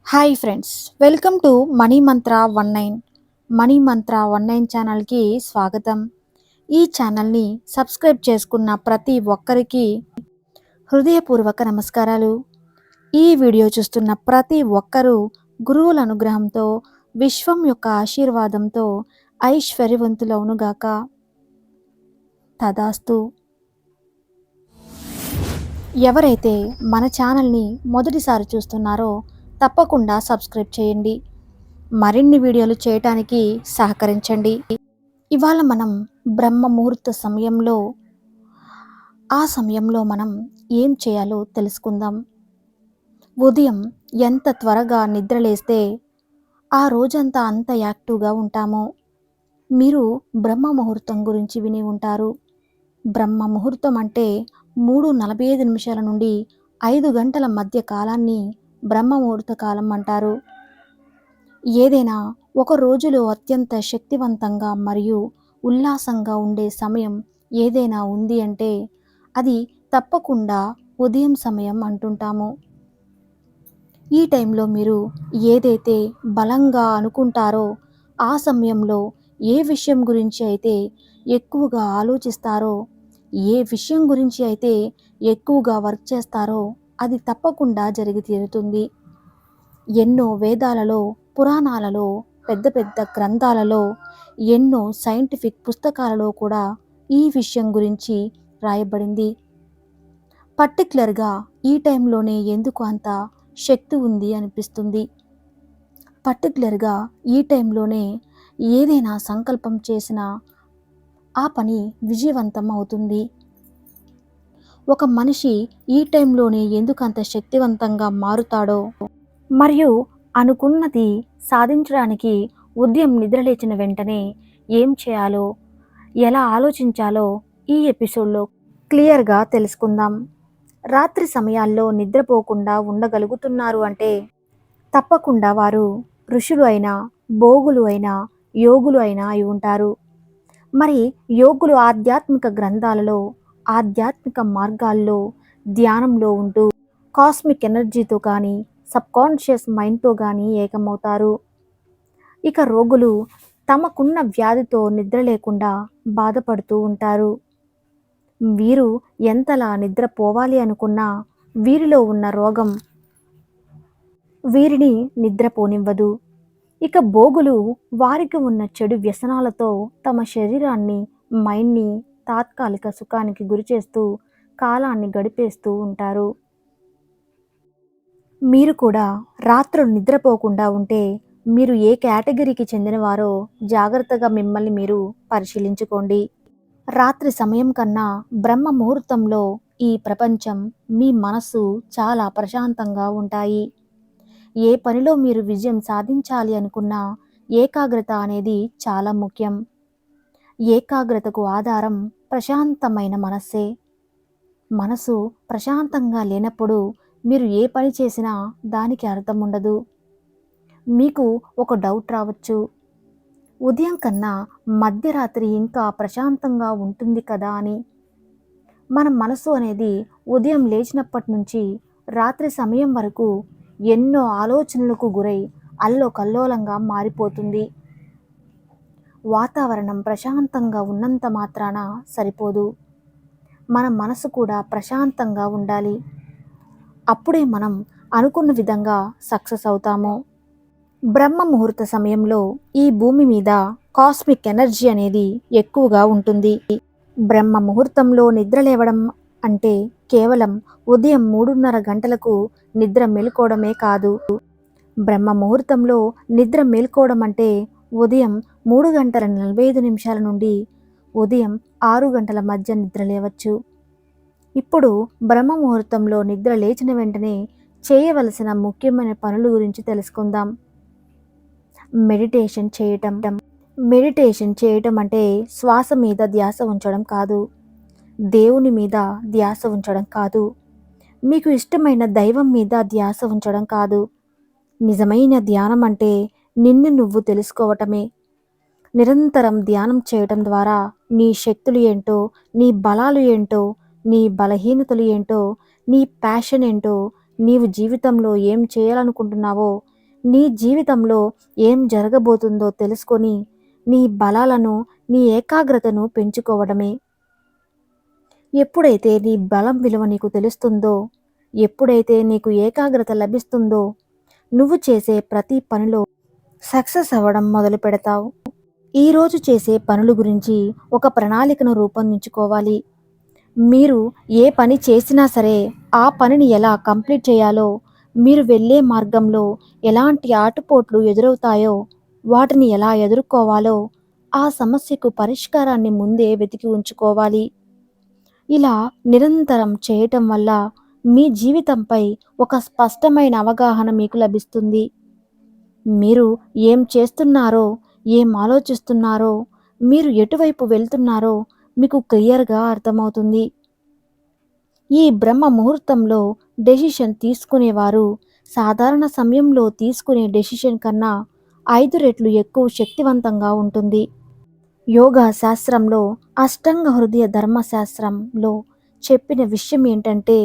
Hi friends, welcome to money Mantra 19. Money మంత్ర 19 ఛానల్కి స్వాగతం. ఈ ఛానల్ని సబ్స్క్రైబ్ చేసుకున్న ప్రతి ఒక్కరికి హృదయపూర్వక నమస్కారాలు. ఈ వీడియో చూస్తున్న ప్రతి ఒక్కరూ గురువుల అనుగ్రహంతో, విశ్వం యొక్క ఆశీర్వాదంతో ఐశ్వర్యవంతులవునుగాక. తదాస్తు. ఎవరైతే మన ఛానల్ని మొదటిసారి చూస్తున్నారో తప్పకుండా సబ్స్క్రైబ్ చేయండి. మరిన్ని వీడియోలు చేయటానికి సహకరించండి. ఇవాళ మనం బ్రహ్మ ముహూర్త సమయంలో మనం ఏం చేయాలో తెలుసుకుందాం. ఉదయం ఎంత త్వరగా నిద్రలేస్తే ఆ రోజంతా అంత యాక్టివ్గా ఉంటామో. మీరు బ్రహ్మ ముహూర్తం గురించి విని ఉంటారు. బ్రహ్మ ముహూర్తం అంటే 3:45 నుండి 5 గంటల మధ్య కాలాన్ని బ్రహ్మ ముహూర్త కాలం అంటారు. ఏదైనా ఒక రోజులో అత్యంత శక్తివంతంగా మరియు ఉల్లాసంగా ఉండే సమయం ఏదైనా ఉంది అంటే అది తప్పకుండా ఉదయం సమయం అంటుంటాము. ఈ టైంలో మీరు ఏదైతే బలంగా అనుకుంటారో, ఆ సమయంలో ఏ విషయం గురించి అయితే ఎక్కువగా ఆలోచిస్తారో, ఏ విషయం గురించి అయితే ఎక్కువగా వర్క్ చేస్తారో అది తప్పకుండా జరిగి తీరుతుంది. ఎన్నో వేదాలలో, పురాణాలలో, పెద్ద పెద్ద గ్రంథాలలో, ఎన్నో సైంటిఫిక్ పుస్తకాలలో కూడా ఈ విషయం గురించి రాయబడింది. పర్టిక్యులర్గా ఈ టైంలోనే ఎందుకు అంత శక్తి ఉంది అనిపిస్తుంది. పర్టిక్యులర్గా ఈ టైంలోనే ఏదైనా సంకల్పం చేసినా ఆ పని విజయవంతం అవుతుంది. ఒక మనిషి ఈ టైంలోనే ఎందుకు అంత శక్తివంతంగా మారుతాడో, మరియు అనుకున్నది సాధించడానికి ఉదయం నిద్రలేచిన వెంటనే ఏం చేయాలో, ఎలా ఆలోచించాలో ఈ ఎపిసోడ్లో క్లియర్గా తెలుసుకుందాం. రాత్రి సమయాల్లో నిద్రపోకుండా ఉండగలుగుతున్నారు అంటే తప్పకుండా వారు ఋషులు అయినా, భోగులు అయినా, యోగులు అయినా అయి ఉంటారు. మరి యోగులు ఆధ్యాత్మిక గ్రంథాలలో, ఆధ్యాత్మిక మార్గాల్లో, ధ్యానంలో ఉంటూ కాస్మిక్ ఎనర్జీతో కానీ, సబ్కాన్షియస్ మైండ్తో కానీ ఏకమవుతారు. ఇక రోగులు తమకున్న వ్యాధితో నిద్ర లేకుండా బాధపడుతూ ఉంటారు. వీరు ఎంతలా నిద్రపోవాలి అనుకున్నా వీరిలో ఉన్న రోగం వీరిని నిద్రపోనివ్వదు. ఇక భోగులు వారికి ఉన్న చెడు వ్యసనాలతో తమ శరీరాన్ని, మైండ్ని తాత్కాలిక సుఖానికి గురిచేస్తూ కాలాన్ని గడిపేస్తూ ఉంటారు. మీరు కూడా రాత్రులు నిద్రపోకుండా ఉంటే మీరు ఏ కేటగిరీకి చెందినవారో జాగ్రత్తగా మిమ్మల్ని మీరు పరిశీలించుకోండి. రాత్రి సమయం కన్నా బ్రహ్మ ముహూర్తంలో ఈ ప్రపంచం, మీ మనసు చాలా ప్రశాంతంగా ఉంటాయి. ఏ పనిలో మీరు విజయం సాధించాలి అనుకున్నా ఏకాగ్రత అనేది చాలా ముఖ్యం. ఏకాగ్రతకు ఆధారం ప్రశాంతమైన మనస్సే. మనసు ప్రశాంతంగా లేనప్పుడు మీరు ఏ పని చేసినా దానికి అర్థం ఉండదు. మీకు ఒక డౌట్ రావచ్చు, ఉదయం కన్నా మధ్యరాత్రి ఇంకా ప్రశాంతంగా ఉంటుంది కదా అని. మన మనసు అనేది ఉదయం లేచినప్పటి నుంచి రాత్రి సమయం వరకు ఎన్నో ఆలోచనలకు గురై అల్లోకల్లోలంగా మారిపోతుంది. వాతావరణం ప్రశాంతంగా ఉన్నంత మాత్రాన సరిపోదు, మన మనసు కూడా ప్రశాంతంగా ఉండాలి. అప్పుడే మనం అనుకున్న విధంగా సక్సెస్ అవుతాము. బ్రహ్మ ముహూర్త సమయంలో ఈ భూమి మీద కాస్మిక్ ఎనర్జీ అనేది ఎక్కువగా ఉంటుంది. బ్రహ్మ ముహూర్తంలో నిద్ర లేవడం అంటే కేవలం ఉదయం 3:30 గంటలకు నిద్ర మేల్కోవడమే కాదు. బ్రహ్మ ముహూర్తంలో నిద్ర మేల్కోవడం అంటే ఉదయం 3:45 నుండి ఉదయం 6 గంటల మధ్య నిద్ర లేవచ్చు. ఇప్పుడు బ్రహ్మ ముహూర్తంలో నిద్ర లేచిన వెంటనే చేయవలసిన ముఖ్యమైన పనుల గురించి తెలుసుకుందాం. మెడిటేషన్ చేయటం. మెడిటేషన్ చేయటం అంటే శ్వాస మీద ధ్యాస ఉంచడం కాదు, దేవుని మీద ధ్యాస ఉంచడం కాదు, మీకు ఇష్టమైన దైవం మీద ధ్యాస ఉంచడం కాదు. నిజమైన ధ్యానం అంటే నిన్ను నువ్వు తెలుసుకోవటమే. నిరంతరం ధ్యానం చేయటం ద్వారా నీ శక్తులు ఏంటో, నీ బలాలు ఏంటో, నీ బలహీనతలు ఏంటో, నీ ప్యాషన్ ఏంటో, నీవు జీవితంలో ఏం చేయాలనుకుంటున్నావో నీ జీవితంలో ఏం జరగబోతుందో తెలుసుకొని నీ బలాలను, నీ ఏకాగ్రతను పెంచుకోవడమే. ఎప్పుడైతే నీ బలం విలువ నీకు తెలుస్తుందో, ఎప్పుడైతే నీకు ఏకాగ్రత లభిస్తుందో, నువ్వు చేసే ప్రతి పనిలో సక్సెస్ అవ్వడం మొదలు పెడతావు. ఈరోజు చేసే పనుల గురించి ఒక ప్రణాళికను రూపొందించుకోవాలి. మీరు ఏ పని చేసినా సరే ఆ పనిని ఎలా కంప్లీట్ చేయాలో, మీరు వెళ్ళే మార్గంలో ఎలాంటి ఆటుపోట్లు ఎదురవుతాయో, వాటిని ఎలా ఎదుర్కోవాలో, ఆ సమస్యకు పరిష్కారాన్ని ముందే వెతికి ఉంచుకోవాలి. ఇలా నిరంతరం చేయటం వల్ల మీ జీవితంపై ఒక స్పష్టమైన అవగాహన మీకు లభిస్తుంది. మీరు ఏం చేస్తున్నారో, ఏం ఆలోచిస్తున్నారో, మీరు ఎటువైపు వెళ్తున్నారో మీకు క్లియర్గా అర్థమవుతుంది. ఈ బ్రహ్మ ముహూర్తంలో డెసిషన్ తీసుకునేవారు సాధారణ సమయంలో తీసుకునే డెసిషన్ కన్నా 5 రెట్లు ఎక్కువ శక్తివంతంగా ఉంటుంది. యోగా శాస్త్రంలో అష్టాంగ హృదయ ధర్మశాస్త్రంలో చెప్పిన విషయం ఏంటంటే,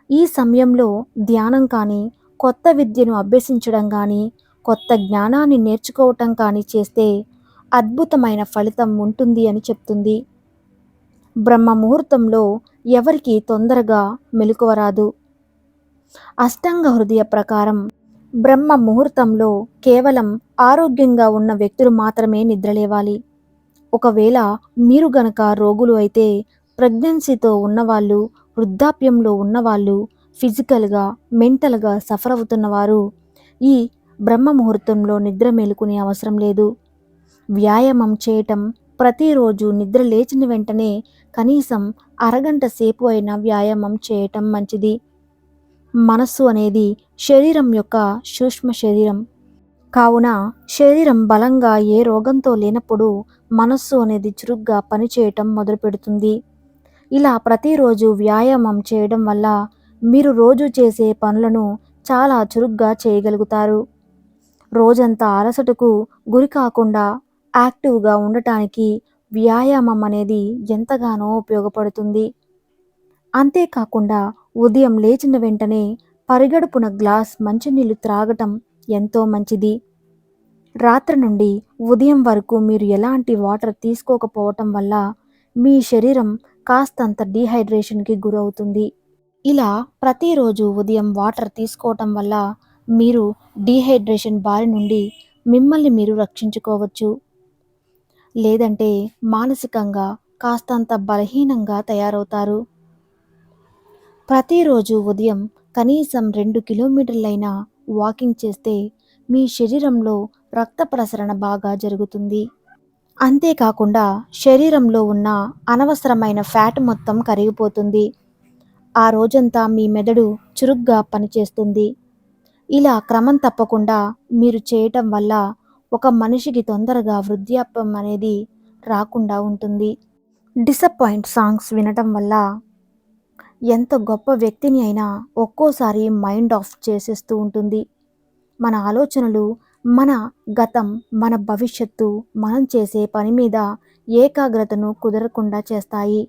ఈ సమయంలో ధ్యానం కానీ, కొత్త విద్యను అభ్యసించడం కానీ, కొత్త జ్ఞానాన్ని నేర్చుకోవటం కానీ చేస్తే అద్భుతమైన ఫలితం ఉంటుంది అని చెప్తుంది. బ్రహ్మ ముహూర్తంలో ఎవరికి తొందరగా మెలకువ రాదు. అష్టాంగ హృదయ ప్రకారం బ్రహ్మ ముహూర్తంలో కేవలం ఆరోగ్యంగా ఉన్న వ్యక్తులు మాత్రమే నిద్రలేవాలి. ఒకవేళ మీరు గనక రోగులు అయితే, ప్రెగ్నెన్సీతో ఉన్నవాళ్ళు, వృద్ధాప్యంలో ఉన్నవాళ్ళు, ఫిజికల్గా, మెంటల్గా సఫర్ అవుతున్నవారు ఈ బ్రహ్మ ముహూర్తంలో నిద్ర మేలుకునే అవసరం లేదు. వ్యాయామం చేయటం, ప్రతిరోజు నిద్ర లేచిన వెంటనే కనీసం అరగంట సేపు అయినా వ్యాయామం చేయటం మంచిది. మనస్సు అనేది శరీరం యొక్క సూక్ష్మ శరీరం కావున, శరీరం బలంగా ఏ రోగంతో లేనప్పుడు మనస్సు అనేది చురుగ్గా పనిచేయటం మొదలు పెడుతుంది. ఇలా ప్రతిరోజు వ్యాయామం చేయడం వల్ల మీరు రోజు చేసే పనులను చాలా చురుగ్గా చేయగలుగుతారు. రోజంతా అలసటకు గురి కాకుండా యాక్టివ్గా ఉండటానికి వ్యాయామం అనేది ఎంతగానో ఉపయోగపడుతుంది. అంతేకాకుండా ఉదయం లేచిన వెంటనే పరిగడుపున గ్లాస్ మంచినీళ్ళు త్రాగటం ఎంతో మంచిది. రాత్రి నుండి ఉదయం వరకు మీరు ఎలాంటి వాటర్ తీసుకోకపోవటం వల్ల మీ శరీరం కాస్తంత డీహైడ్రేషన్కి గురవుతుంది. ఇలా ప్రతిరోజు ఉదయం వాటర్ తీసుకోవటం వల్ల మీరు డీహైడ్రేషన్ బారి నుండి మిమ్మల్ని మీరు రక్షించుకోవచ్చు. లేదంటే మానసికంగా కాస్తంత బలహీనంగా తయారవుతారు. ప్రతిరోజు ఉదయం కనీసం 2 కిలోమీటర్లైనా వాకింగ్ చేస్తే మీ శరీరంలో రక్త ప్రసరణ బాగా జరుగుతుంది. అంతేకాకుండా శరీరంలో ఉన్న అనవసరమైన ఫ్యాట్ మొత్తం కరిగిపోతుంది. ఆ రోజంతా మీ మెదడు చురుగ్గా పనిచేస్తుంది. ఇలా క్రమం తప్పకుండా మీరు చేయటం వల్ల ఒక మనిషికి తొందరగా వృద్ధాప్యం అనేది రాకుండా ఉంటుంది. డిసప్పాయింట్ సాంగ్స్ వినటం వల్ల ఎంత గొప్ప వ్యక్తిని అయినా ఒక్కోసారి మైండ్ ఆఫ్ చేసేస్తూ ఉంటుంది. మన ఆలోచనలు, మన గతం, మన భవిష్యత్తు, మనం చేసే పని మీద ఏకాగ్రతను కుదరకుండా చేస్తాయి.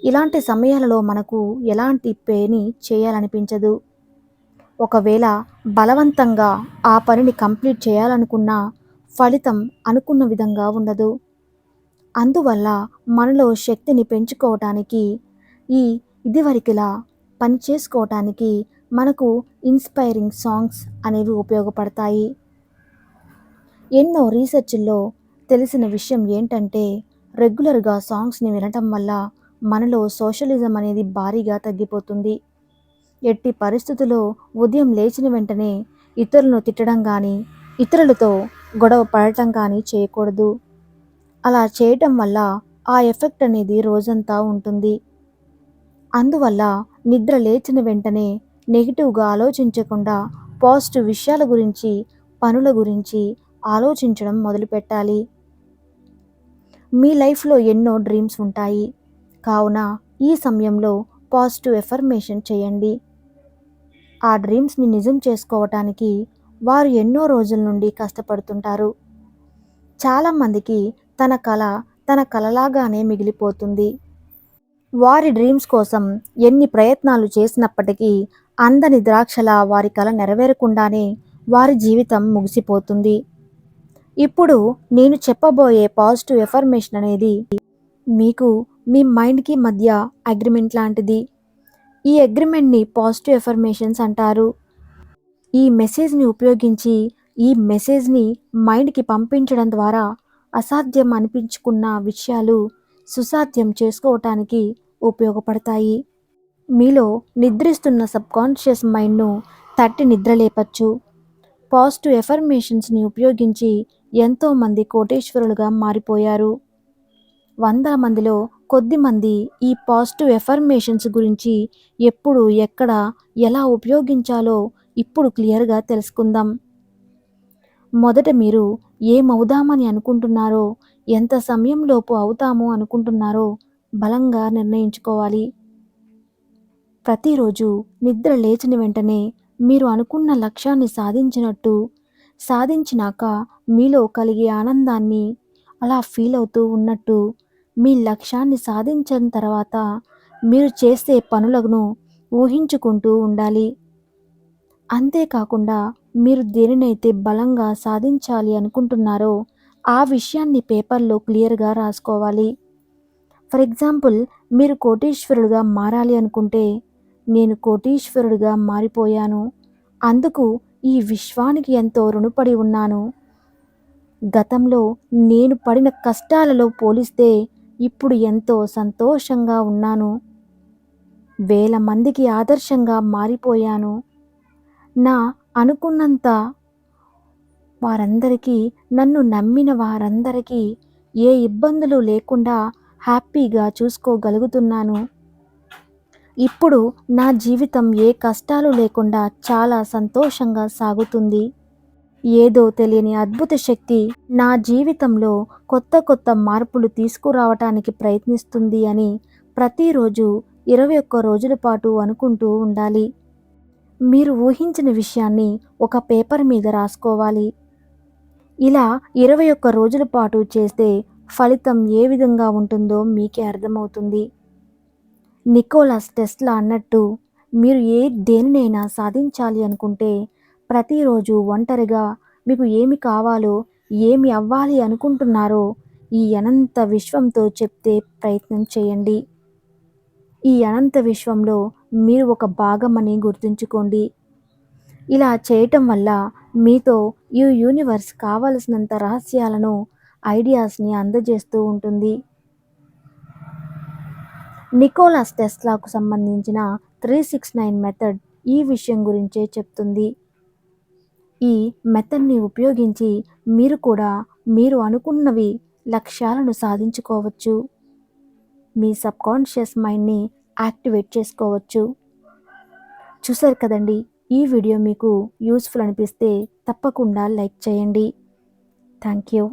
ఇలాంటి సమయాలలో మనకు ఎలాంటి పని చేయాలనిపించదు. ఒకవేళ బలవంతంగా ఆ పనిని కంప్లీట్ చేయాలనుకున్నా ఫలితం అనుకున్న విధంగా ఉండదు. అందువల్ల మనలో శక్తిని పెంచుకోవటానికి, ఇదివరకులా పని చేసుకోవటానికి మనకు ఇన్స్పైరింగ్ సాంగ్స్ అనేవి ఉపయోగపడతాయి. ఎన్నో రీసెర్చ్ల్లో తెలిసిన విషయం ఏంటంటే, రెగ్యులర్గా సాంగ్స్ని వినటం వల్ల మనలో సోషలిజం అనేది భారీగా తగ్గిపోతుంది. ఎట్టి పరిస్థితుల్లో ఉదయం లేచిన వెంటనే ఇతరులను తిట్టడం కానీ, ఇతరులతో గొడవ పడటం కానీ చేయకూడదు. అలా చేయటం వల్ల ఆ ఎఫెక్ట్ అనేది రోజంతా ఉంటుంది. అందువల్ల నిద్ర లేచిన వెంటనే నెగిటివ్గా ఆలోచించకుండా పాజిటివ్ విషయాల గురించి, పనుల గురించి ఆలోచించడం మొదలుపెట్టాలి. మీ లైఫ్లో ఎన్నో డ్రీమ్స్ ఉంటాయి. కావున ఈ సమయంలో పాజిటివ్ ఎఫర్మేషన్ చేయండి. ఆ డ్రీమ్స్ని నిజం చేసుకోవటానికి వారు ఎన్నో రోజుల నుండి కష్టపడుతుంటారు. చాలామందికి తన కలలాగానే మిగిలిపోతుంది. వారి డ్రీమ్స్ కోసం ఎన్ని ప్రయత్నాలు చేసినప్పటికీ అందని ద్రాక్షలా వారి కల నెరవేరకుండానే వారి జీవితం ముగిసిపోతుంది. ఇప్పుడు నేను చెప్పబోయే పాజిటివ్ ఎఫర్మేషన్ అనేది మీకు మీ మైండ్‌కి మధ్య అగ్రిమెంట్ లాంటిది. ఈ అగ్రిమెంట్‌ని పాజిటివ్ ఎఫర్మేషన్స్ అంటారు. ఈ మెసేజ్‌ని ఉపయోగించి ఈ మెసేజ్‌ని మైండ్‌కి పంపించడం ద్వారా అసాధ్యం అనిపించుకున్న విషయాలు సుసాధ్యం చేసుకోవటానికి ఉపయోగపడతాయి. మీలో నిద్రిస్తున్న సబ్‌కాన్షియస్ మైండ్‌ను తట్టి నిద్రలేపొచ్చు. పాజిటివ్ ఎఫర్మేషన్స్‌ని ఉపయోగించి ఎంతోమంది కోటీశ్వరులుగా మారిపోయారు. వందల మందిలో కొద్దిమంది ఈ పాజిటివ్ ఎఫర్మేషన్స్ గురించి ఎప్పుడు, ఎక్కడ, ఎలా ఉపయోగించాలో ఇప్పుడు క్లియర్‌గా తెలుసుకుందాం. మొదట మీరు ఏమవుదామని అనుకుంటున్నారో, ఎంత సమయంలోపు అవుతాము అనుకుంటున్నారో బలంగా నిర్ణయించుకోవాలి. ప్రతిరోజు నిద్ర లేచిన వెంటనే మీరు అనుకున్న లక్ష్యాన్ని సాధించినాక మీలో కలిగే ఆనందాన్ని అలా ఫీల్ అవుతూ ఉన్నట్టు, మీ లక్ష్యాన్ని సాధించిన తర్వాత మీరు చేసే పనులను ఊహించుకుంటూ ఉండాలి. అంతేకాకుండా మీరు దేనినైతే బలంగా సాధించాలి అనుకుంటున్నారో ఆ విషయాన్ని పేపర్‌లో క్లియర్‌గా రాసుకోవాలి. ఫర్ ఎగ్జాంపుల్, మీరు కోటీశ్వరుడుగా మారాలి అనుకుంటే, నేను కోటీశ్వరుడిగా మారిపోయాను. అందుకు ఈ విశ్వానికి ఎంతో రుణపడి ఉన్నాను. గతంలో నేను పడిన కష్టాలలో పోలిస్తే ఇప్పుడు ఎంతో సంతోషంగా ఉన్నాను. వేల మందికి ఆదర్శంగా మారిపోయాను. నా అనుకున్నంత వారందరికీ, నన్ను నమ్మిన వారందరికీ ఏ ఇబ్బందులు లేకుండా హ్యాపీగా చూసుకోగలుగుతున్నాను. ఇప్పుడు నా జీవితం ఏ కష్టాలు లేకుండా చాలా సంతోషంగా సాగుతుంది. ఏదో తెలియని అద్భుత శక్తి నా జీవితంలో కొత్త కొత్త మార్పులు తీసుకురావటానికి ప్రయత్నిస్తుంది అని ప్రతిరోజు 21 రోజుల పాటు అనుకుంటూ ఉండాలి. మీరు ఊహించిన విషయాన్ని ఒక పేపర్ మీద రాసుకోవాలి. ఇలా 21 రోజుల పాటు చేస్తే ఫలితం ఏ విధంగా ఉంటుందో మీకే అర్థమవుతుంది. నికోలాస్ టెస్లా అన్నట్టు, మీరు దేనినైనా సాధించాలి అనుకుంటే ప్రతిరోజు ఒంటరిగా మీకు ఏమి కావాలో, ఏమి అవ్వాలి అనుకుంటున్నారో ఈ అనంత విశ్వంతో చెప్తే ప్రయత్నం చేయండి. ఈ అనంత విశ్వంలో మీరు ఒక భాగమని గుర్తుంచుకోండి. ఇలా చేయటం వల్ల మీతో ఈ యూనివర్స్ కావలసినంత రహస్యాలను, ఐడియాస్‌ని అందజేస్తూ ఉంటుంది. నికోలాస్ టెస్లాకు సంబంధించిన 369 మెథడ్ ఈ విషయం గురించే చెప్తుంది. ఈ మెథడ్‌ని ఉపయోగించి మీరు కూడా మీరు అనుకున్నవి లక్ష్యాలను సాధించుకోవచ్చు. మీ సబ్‌కాన్షియస్ మైండ్‌ని యాక్టివేట్ చేసుకోవచ్చు. చూసారు కదండీ! ఈ వీడియో మీకు యూజ్‌ఫుల్ అనిపిస్తే తప్పకుండా లైక్ చేయండి. Thank you.